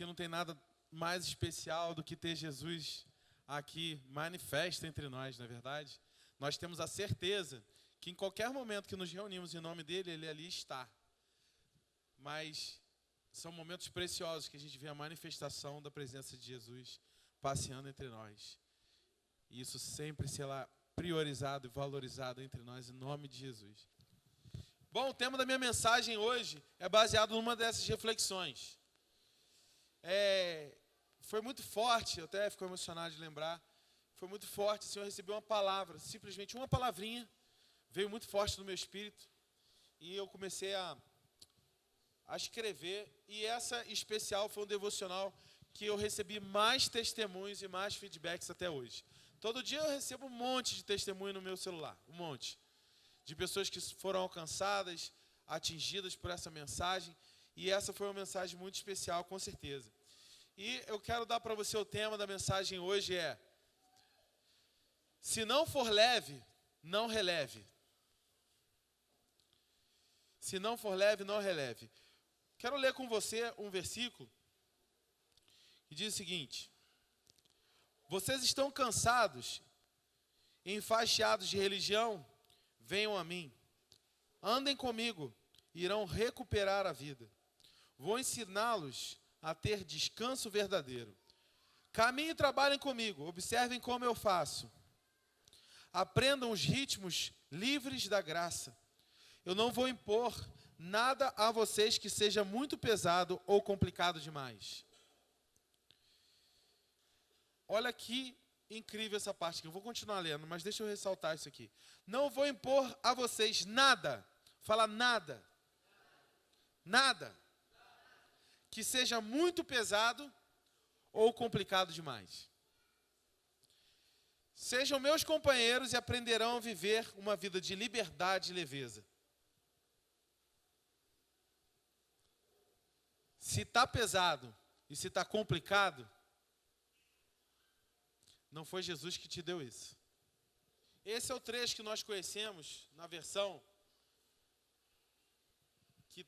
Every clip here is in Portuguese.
porque não tem nada mais especial do que ter Jesus aqui manifesto entre nós, não é verdade? Nós temos a certeza que em qualquer momento que nos reunimos em nome dele, ele ali está. Mas são momentos preciosos que a gente vê a manifestação da presença de Jesus passeando entre nós. E isso sempre será priorizado e valorizado entre nós em nome de Jesus. Bom, o tema da minha mensagem hoje é baseado numa dessas reflexões. Foi muito forte, eu até fico emocionado de lembrar. Foi muito forte, o Senhor recebeu uma palavra, simplesmente uma palavrinha, veio muito forte no meu espírito. E eu comecei a escrever, e essa especial foi um devocional que eu recebi mais testemunhos e mais feedbacks até hoje. Todo dia eu recebo um monte de testemunho no meu celular, um monte. De pessoas que foram alcançadas, atingidas por essa mensagem, e essa foi uma mensagem muito especial, com certeza. E eu quero dar para você o tema da mensagem hoje se não for leve, não releve. Se não for leve, não releve. Quero ler com você um versículo que diz o seguinte: vocês estão cansados e enfastiados de religião? Venham a mim. Andem comigo, irão recuperar a vida. Vou ensiná-los a ter descanso verdadeiro. Caminhem e trabalhem comigo, observem como eu faço. Aprendam os ritmos livres da graça. Eu não vou impor nada a vocês que seja muito pesado ou complicado demais. Olha que incrível essa parte aqui. Eu vou continuar lendo, mas deixa eu ressaltar isso aqui. Não vou impor a vocês nada. Fala nada. Nada. Que seja muito pesado ou complicado demais. Sejam meus companheiros e aprenderão a viver uma vida de liberdade e leveza. Se está pesado e se está complicado, não foi Jesus que te deu isso. Esse é o trecho que nós conhecemos na versão que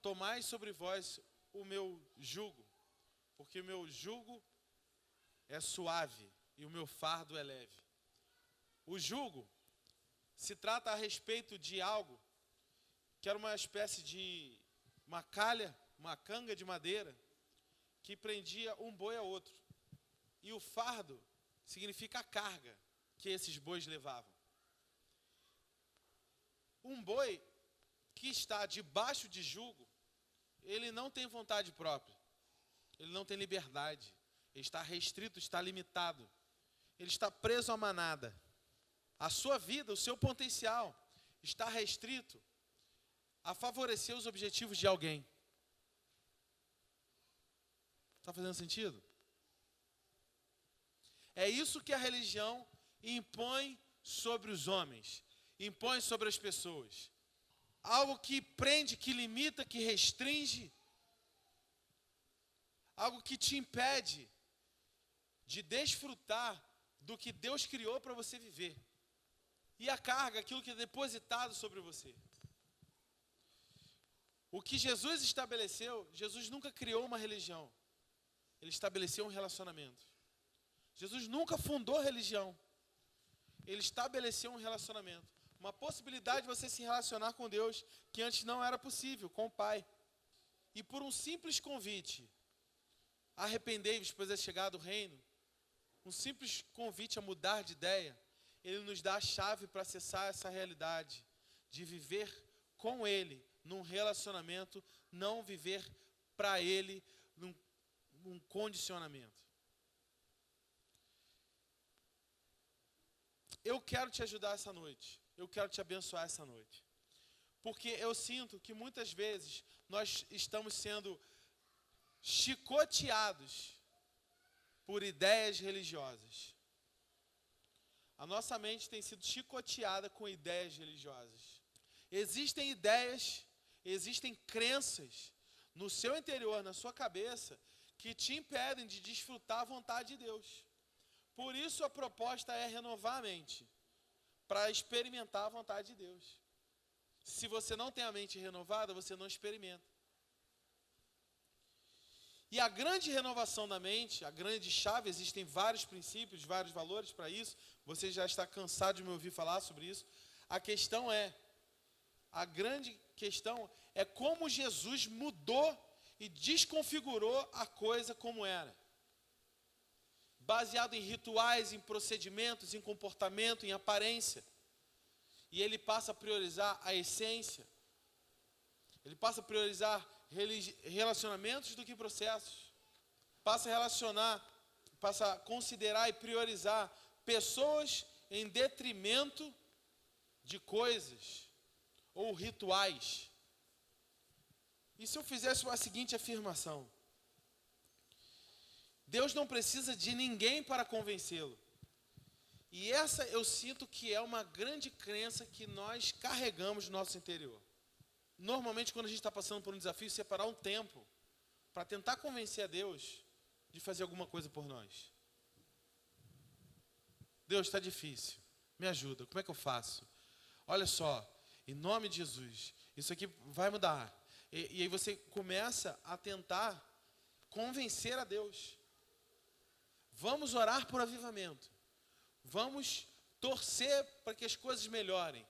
tomai sobre vós o meu jugo, porque o meu jugo é suave e o meu fardo é leve. O jugo se trata a respeito de algo que era uma espécie de uma calha, uma canga de madeira que prendia um boi a outro. E o fardo significa a carga que esses bois levavam. Um boi que está debaixo de jugo, ele não tem vontade própria. Ele não tem liberdade. Ele está restrito, está limitado. Ele está preso à manada. A sua vida, o seu potencial, está restrito a favorecer os objetivos de alguém. Está fazendo sentido? É isso que a religião impõe sobre os homens, impõe sobre as pessoas. Algo que prende, que limita, que restringe. Algo que te impede de desfrutar do que Deus criou para você viver. E a carga, aquilo que é depositado sobre você. O que Jesus estabeleceu, Jesus nunca criou uma religião. Ele estabeleceu um relacionamento. Jesus nunca fundou religião. Ele estabeleceu um relacionamento. Uma possibilidade de você se relacionar com Deus que antes não era possível, com o Pai. E por um simples convite, arrependei-vos, pois é chegado o reino, um simples convite a mudar de ideia, Ele nos dá a chave para acessar essa realidade, de viver com Ele, num relacionamento, não viver para Ele, num condicionamento. Eu quero te ajudar essa noite. Eu quero te abençoar essa noite. Porque eu sinto que muitas vezes nós estamos sendo chicoteados por ideias religiosas. A nossa mente tem sido chicoteada com ideias religiosas. Existem ideias, existem crenças no seu interior, na sua cabeça, que te impedem de desfrutar a vontade de Deus. Por isso a proposta é renovar a mente, para experimentar a vontade de Deus. Se você não tem a mente renovada, você não experimenta. E a grande renovação da mente, a grande chave, existem vários princípios, vários valores para isso. Você já está cansado de me ouvir falar sobre isso. A grande questão é como Jesus mudou e desconfigurou a coisa como era. Baseado em rituais, em procedimentos, em comportamento, em aparência. E ele passa a priorizar a essência. Ele passa a priorizar relacionamentos do que processos. Passa a considerar e priorizar pessoas em detrimento de coisas ou rituais. E se eu fizesse a seguinte afirmação? Deus não precisa de ninguém para convencê-lo. E essa eu sinto que é uma grande crença que nós carregamos no nosso interior. Normalmente, quando a gente está passando por um desafio, separar um tempo para tentar convencer a Deus de fazer alguma coisa por nós. Deus, está difícil, me ajuda, como é que eu faço? Olha só, em nome de Jesus, isso aqui vai mudar. E aí você começa a tentar convencer a Deus. Vamos orar por avivamento. Vamos torcer para que as coisas melhorem.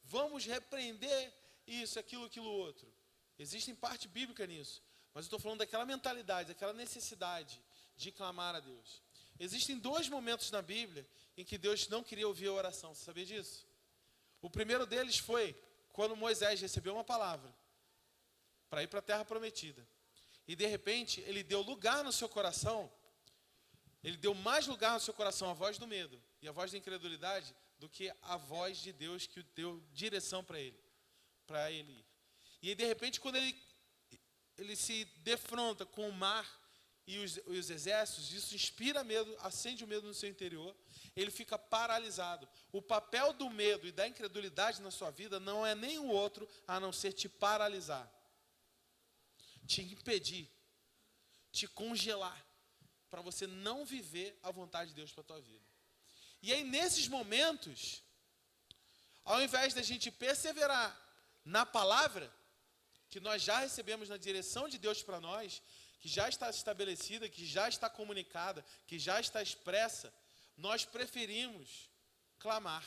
Vamos repreender isso, aquilo outro. Existe parte bíblica nisso. Mas eu estou falando daquela mentalidade, daquela necessidade de clamar a Deus. Existem 2 momentos na Bíblia em que Deus não queria ouvir a oração. Você sabia disso? O primeiro deles foi quando Moisés recebeu uma palavra para ir para a terra prometida. E de repente, ele deu lugar no seu coração. Ele deu mais lugar no seu coração à voz do medo e à voz da incredulidade do que a voz de Deus que deu direção para ele ir. E aí, de repente, quando ele se defronta com o mar e os exércitos, isso inspira medo, acende o medo no seu interior, ele fica paralisado. O papel do medo e da incredulidade na sua vida não é nenhum outro a não ser te paralisar, te impedir, te congelar, para você não viver a vontade de Deus para a tua vida. E aí, nesses momentos, ao invés da gente perseverar na palavra, que nós já recebemos na direção de Deus para nós, que já está estabelecida, que já está comunicada, que já está expressa, nós preferimos clamar.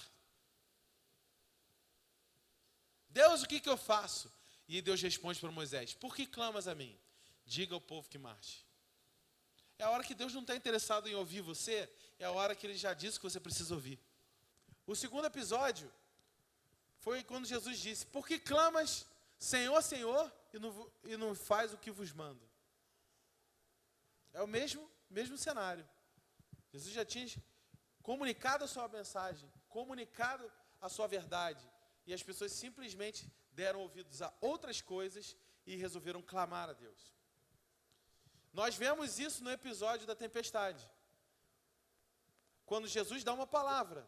Deus, o que eu faço? E Deus responde para Moisés: por que clamas a mim? Diga ao povo que marche. É a hora que Deus não está interessado em ouvir você, é a hora que Ele já disse que você precisa ouvir. O segundo episódio foi quando Jesus disse: por que clamas, Senhor, Senhor, e não faz o que vos mando? É o mesmo cenário. Jesus já tinha comunicado a sua mensagem, comunicado a sua verdade, e as pessoas simplesmente deram ouvidos a outras coisas e resolveram clamar a Deus. Nós vemos isso no episódio da tempestade. Quando Jesus dá uma palavra,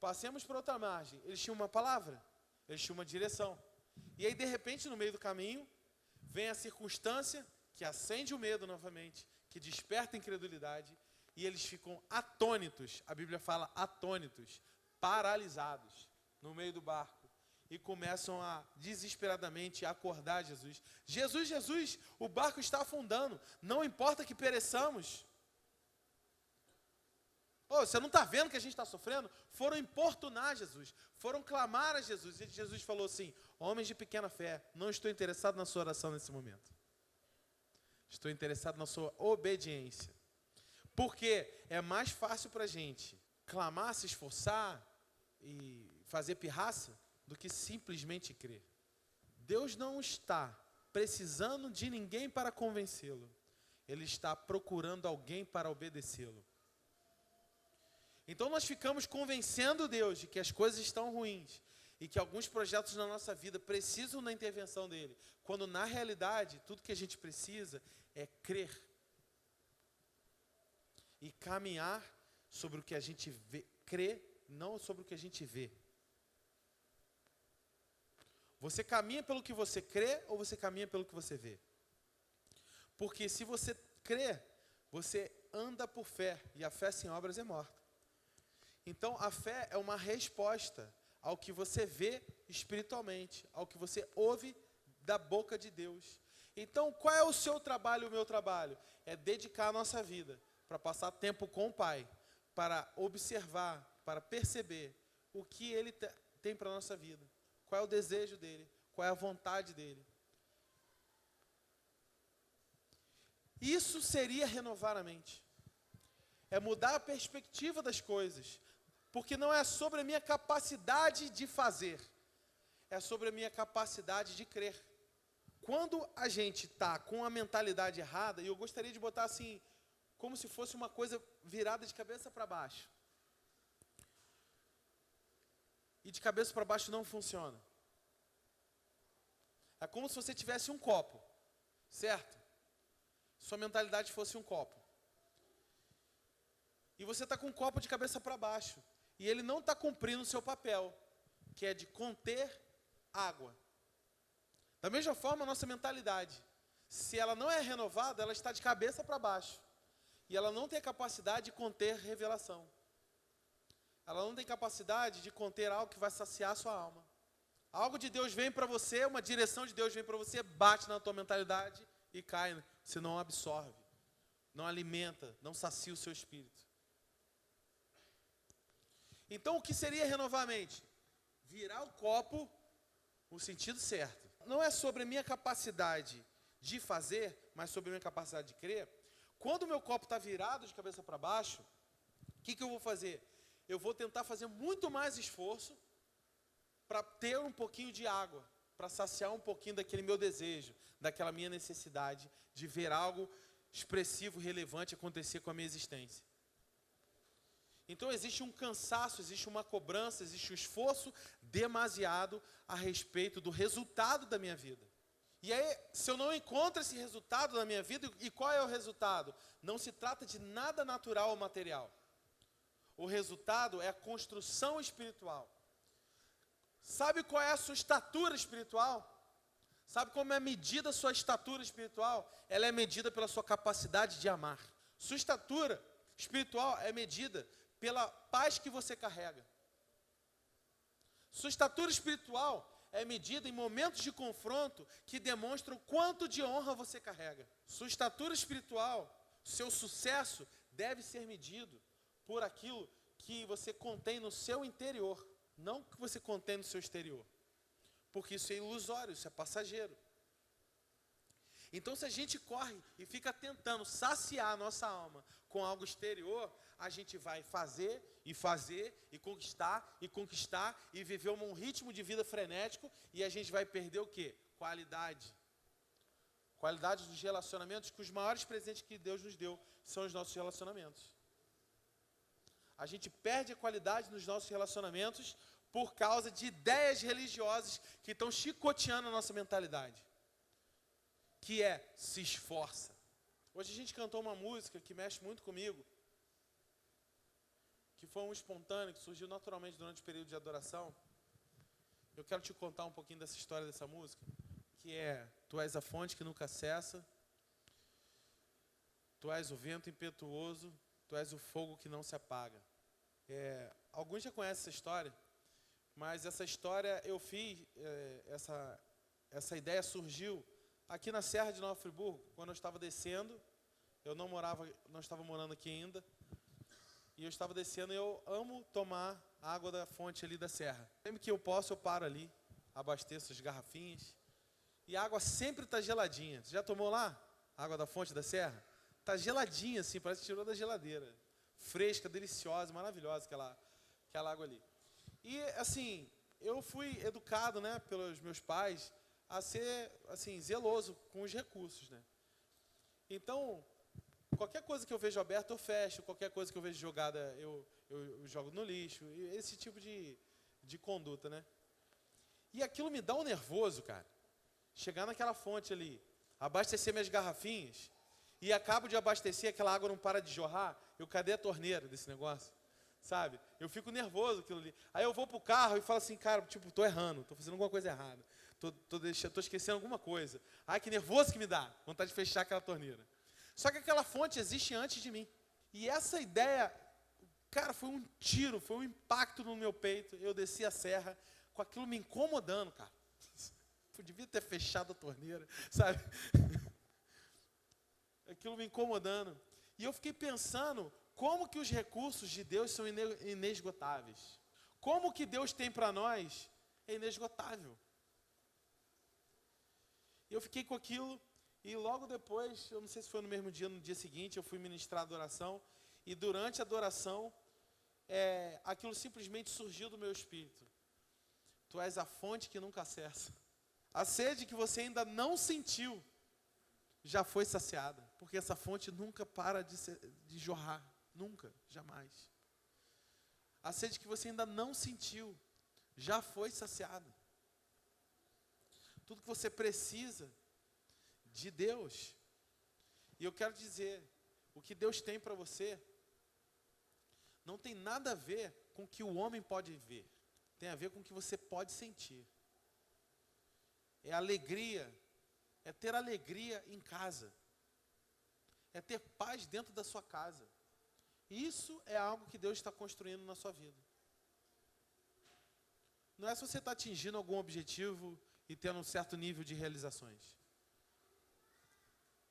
passemos para outra margem. Eles tinham uma palavra, eles tinham uma direção. E aí, de repente, no meio do caminho, vem a circunstância que acende o medo novamente, que desperta a incredulidade, e eles ficam atônitos. A Bíblia fala atônitos, paralisados, no meio do barco. E começam a desesperadamente acordar Jesus. Jesus, Jesus, o barco está afundando. Não importa que pereçamos. Você não está vendo que a gente está sofrendo? Foram importunar Jesus. Foram clamar a Jesus. E Jesus falou assim: homens de pequena fé, não estou interessado na sua oração nesse momento. Estou interessado na sua obediência. Porque é mais fácil para a gente clamar, se esforçar e fazer pirraça do que simplesmente crer. Deus não está precisando de ninguém para convencê-lo. Ele está procurando alguém para obedecê-lo. Então nós ficamos convencendo Deus de que as coisas estão ruins e que alguns projetos na nossa vida precisam da intervenção dele, quando na realidade tudo que a gente precisa é crer e caminhar sobre o que a gente vê, crer, não sobre o que a gente vê. Você caminha pelo que você crê ou você caminha pelo que você vê? Porque se você crê, você anda por fé, e a fé sem obras é morta. Então a fé é uma resposta ao que você vê espiritualmente, ao que você ouve da boca de Deus. Então, qual é o seu trabalho e o meu trabalho? É dedicar a nossa vida para passar tempo com o Pai, para observar, para perceber o que Ele tem para a nossa vida. Qual é o desejo dEle, qual é a vontade dEle. Isso seria renovar a mente. É mudar a perspectiva das coisas. Porque não é sobre a minha capacidade de fazer, é sobre a minha capacidade de crer. Quando a gente está com a mentalidade errada, e eu gostaria de botar assim, como se fosse uma coisa virada de cabeça para baixo. E de cabeça para baixo não funciona. É como se você tivesse um copo, certo? Sua mentalidade fosse um copo. E você está com um copo de cabeça para baixo. E ele não está cumprindo o seu papel, que é de conter água. Da mesma forma, a nossa mentalidade, se ela não é renovada, ela está de cabeça para baixo. E ela não tem a capacidade de conter revelação. Ela não tem capacidade de conter algo que vai saciar a sua alma. Algo de Deus vem para você, uma direção de Deus vem para você, bate na tua mentalidade e cai. Você não absorve, não alimenta, não sacia o seu espírito. Então, o que seria renovar a mente? Virar o copo no sentido certo. Não é sobre a minha capacidade de fazer, mas sobre a minha capacidade de crer. Quando o meu copo está virado de cabeça para baixo, o que eu vou fazer? Eu vou tentar fazer muito mais esforço para ter um pouquinho de água, para saciar um pouquinho daquele meu desejo, daquela minha necessidade de ver algo expressivo, relevante acontecer com a minha existência. Então existe um cansaço, existe uma cobrança, existe um esforço demasiado a respeito do resultado da minha vida. E aí, se eu não encontro esse resultado na minha vida, e qual é o resultado? Não se trata de nada natural ou material. O resultado é a construção espiritual. Sabe qual é a sua estatura espiritual? Sabe como é medida a sua estatura espiritual? Ela é medida pela sua capacidade de amar. Sua estatura espiritual é medida pela paz que você carrega. Sua estatura espiritual é medida em momentos de confronto que demonstram o quanto de honra você carrega. Sua estatura espiritual, seu sucesso deve ser medido por aquilo que você contém no seu interior, não que você contém no seu exterior. Porque isso é ilusório, isso é passageiro. Então, se a gente corre e fica tentando saciar a nossa alma com algo exterior, a gente vai fazer e conquistar e viver um ritmo de vida frenético e a gente vai perder o quê? Qualidade. Qualidade dos relacionamentos, que os maiores presentes que Deus nos deu são os nossos relacionamentos. A gente perde a qualidade nos nossos relacionamentos por causa de ideias religiosas que estão chicoteando a nossa mentalidade. Que é, se esforça. Hoje a gente cantou uma música que mexe muito comigo, que foi um espontâneo, que surgiu naturalmente durante o período de adoração. Eu quero te contar um pouquinho dessa história dessa música, que é: Tu és a fonte que nunca cessa, Tu és o vento impetuoso, Tu és o fogo que não se apaga. Alguns já conhecem essa história, mas essa história eu fiz, essa ideia surgiu aqui na Serra de Nova Friburgo, quando eu estava descendo. Eu não estava morando aqui ainda. E eu estava descendo e eu amo tomar água da fonte ali da serra. Sempre que eu posso, eu paro ali, abasteço as garrafinhas. E a água sempre está geladinha. Você já tomou lá a água da fonte da serra? Está geladinha assim, parece que tirou da geladeira. Fresca, deliciosa, maravilhosa aquela água ali. E assim, eu fui educado, né, pelos meus pais a ser assim, zeloso com os recursos, né? Então, qualquer coisa que eu vejo aberta, eu fecho. Qualquer coisa que eu vejo jogada, eu jogo no lixo. Esse tipo de conduta, né? E aquilo me dá um nervoso, cara. Chegar naquela fonte ali, abastecer minhas garrafinhas, e acabo de abastecer, aquela água não para de jorrar. Cadê a torneira desse negócio? Sabe? Eu fico nervoso aquilo ali. Aí eu vou pro carro e falo assim, cara, tipo, tô errando, tô fazendo alguma coisa errada. Tô esquecendo alguma coisa. Ai, que nervoso que me dá. Vontade de fechar aquela torneira. Só que aquela fonte existe antes de mim. E essa ideia, cara, foi um tiro, foi um impacto no meu peito. Eu desci a serra com aquilo me incomodando, cara. devia ter fechado a torneira, sabe? Aquilo me incomodando. E eu fiquei pensando como que os recursos de Deus são inesgotáveis. Como que Deus tem para nós é inesgotável. Eu fiquei com aquilo e logo depois, eu não sei se foi no mesmo dia, no dia seguinte, eu fui ministrar a adoração. E durante a adoração, aquilo simplesmente surgiu do meu espírito. Tu és a fonte que nunca cessa. A sede que você ainda não sentiu, já foi saciada. Porque essa fonte nunca para de jorrar. Nunca, jamais. A sede que você ainda não sentiu, já foi saciada. Tudo que você precisa de Deus. E eu quero dizer, o que Deus tem para você, não tem nada a ver com o que o homem pode ver. Tem a ver com o que você pode sentir. É alegria, é ter alegria em casa. É ter paz dentro da sua casa. Isso é algo que Deus está construindo na sua vida. Não é se você está atingindo algum objetivo e tendo um certo nível de realizações.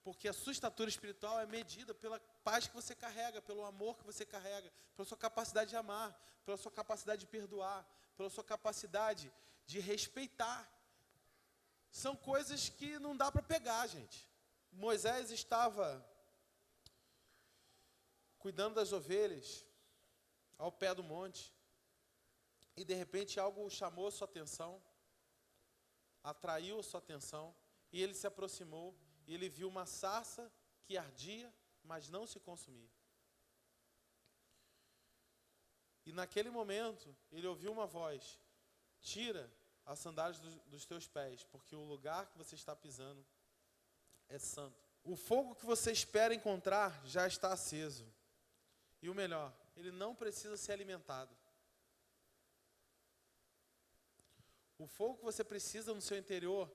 Porque a sua estatura espiritual é medida pela paz que você carrega, pelo amor que você carrega, pela sua capacidade de amar, pela sua capacidade de perdoar, pela sua capacidade de respeitar. São coisas que não dá para pegar, gente. Moisés estava cuidando das ovelhas ao pé do monte e de repente algo chamou sua atenção, atraiu sua atenção e ele se aproximou e ele viu uma sarça que ardia, mas não se consumia. E naquele momento ele ouviu uma voz: tira as sandálias dos teus pés, porque o lugar que você está pisando é santo. O fogo que você espera encontrar já está aceso. E o melhor, ele não precisa ser alimentado. O fogo que você precisa no seu interior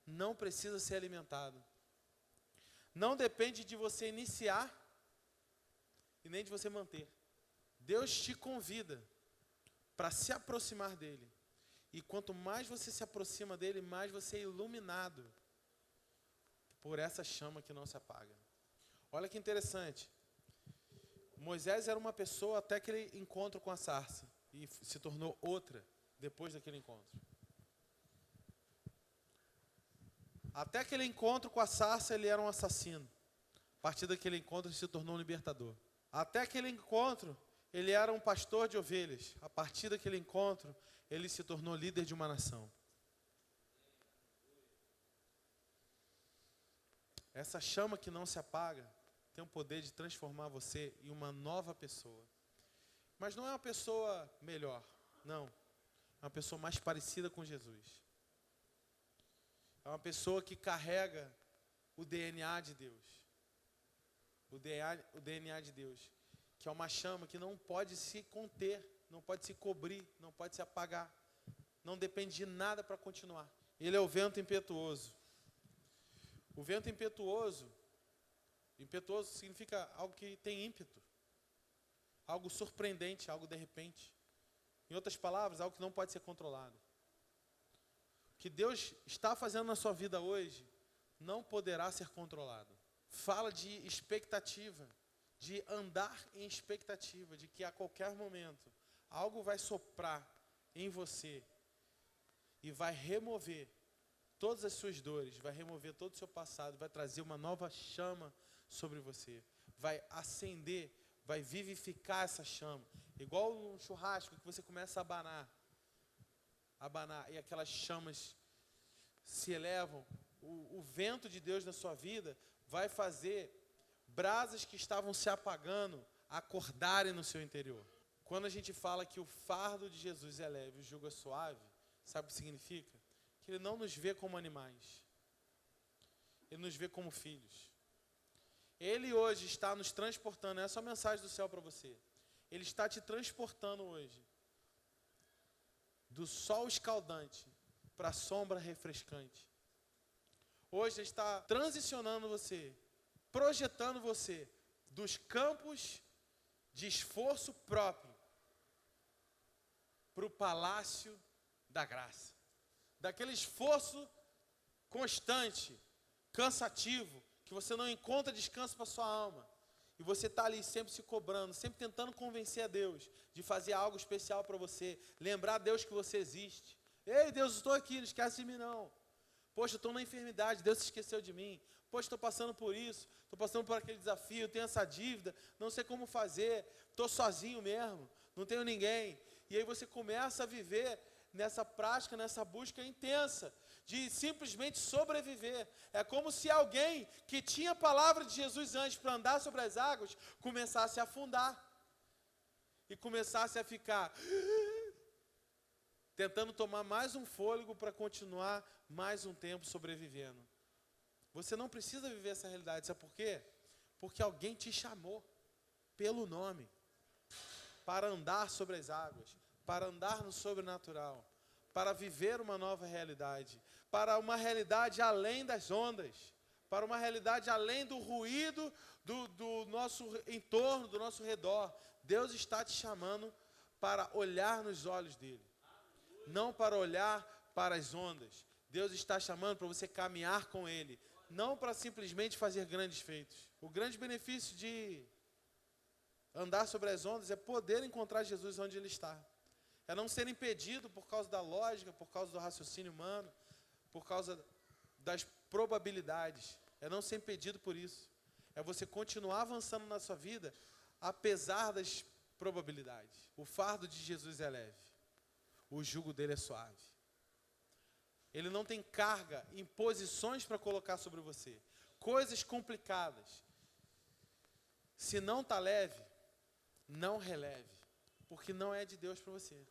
não precisa ser alimentado. Não depende de você iniciar e nem de você manter. Deus te convida para se aproximar dele. E quanto mais você se aproxima dele, mais você é iluminado por essa chama que não se apaga. Olha que interessante. Moisés era uma pessoa até aquele encontro com a sarça. E se tornou outra depois daquele encontro. Até aquele encontro com a sarça, ele era um assassino. A partir daquele encontro, ele se tornou um libertador. Até aquele encontro, ele era um pastor de ovelhas. A partir daquele encontro, ele se tornou líder de uma nação. Essa chama que não se apaga tem o poder de transformar você em uma nova pessoa. Mas não é uma pessoa melhor, não. É uma pessoa mais parecida com Jesus. É uma pessoa que carrega o DNA de Deus. O DNA de Deus. Que é uma chama que não pode se conter, não pode se cobrir, não pode se apagar. Não depende de nada para continuar. Ele é o vento impetuoso. O vento impetuoso significa algo que tem ímpeto. Algo surpreendente, algo de repente. Em outras palavras, algo que não pode ser controlado. O que Deus está fazendo na sua vida hoje não poderá ser controlado. Fala de expectativa, de andar em expectativa, de que a qualquer momento algo vai soprar em você e vai remover todas as suas dores, vai remover todo o seu passado, vai trazer uma nova chama sobre você, vai acender, vai vivificar essa chama, igual um churrasco que você começa a abanar e aquelas chamas se elevam. O vento de Deus na sua vida vai fazer brasas que estavam se apagando acordarem no seu interior. Quando a gente fala que o fardo de Jesus é leve, o jugo é suave, sabe o que significa? Que Ele não nos vê como animais. Ele nos vê como filhos. Ele hoje está nos transportando, essa é a mensagem do céu para você. Ele está te transportando hoje do sol escaldante para a sombra refrescante. Hoje Ele está transicionando você, projetando você dos campos de esforço próprio para o palácio da graça. Daquele esforço constante, cansativo, que você não encontra descanso para sua alma. E você está ali sempre se cobrando, sempre tentando convencer a Deus de fazer algo especial para você. Lembrar a Deus que você existe. Ei, Deus, estou aqui, não esquece de mim não. Poxa, eu estou na enfermidade, Deus se esqueceu de mim. Poxa, estou passando por isso, estou passando por aquele desafio, tenho essa dívida, não sei como fazer, estou sozinho mesmo, não tenho ninguém. E aí você começa a viver nessa prática, nessa busca intensa, de simplesmente sobreviver. É como se alguém que tinha a palavra de Jesus antes para andar sobre as águas, começasse a afundar. E começasse a ficar tentando tomar mais um fôlego para continuar mais um tempo sobrevivendo. Você não precisa viver essa realidade, sabe por quê? Porque alguém te chamou pelo nome para andar sobre as águas, para andar no sobrenatural, para viver uma nova realidade, para uma realidade além das ondas, para uma realidade além do ruído do nosso entorno, do nosso redor. Deus está te chamando para olhar nos olhos dele, não para olhar para as ondas. Deus está chamando para você caminhar com ele, não para simplesmente fazer grandes feitos. O grande benefício de andar sobre as ondas é poder encontrar Jesus onde ele está. É não ser impedido por causa da lógica, por causa do raciocínio humano, por causa das probabilidades. É não ser impedido por isso. É você continuar avançando na sua vida, apesar das probabilidades. O fardo de Jesus é leve. O jugo dele é suave. Ele não tem carga, imposições para colocar sobre você. Coisas complicadas. Se não está leve, não releve. Porque não é de Deus para você.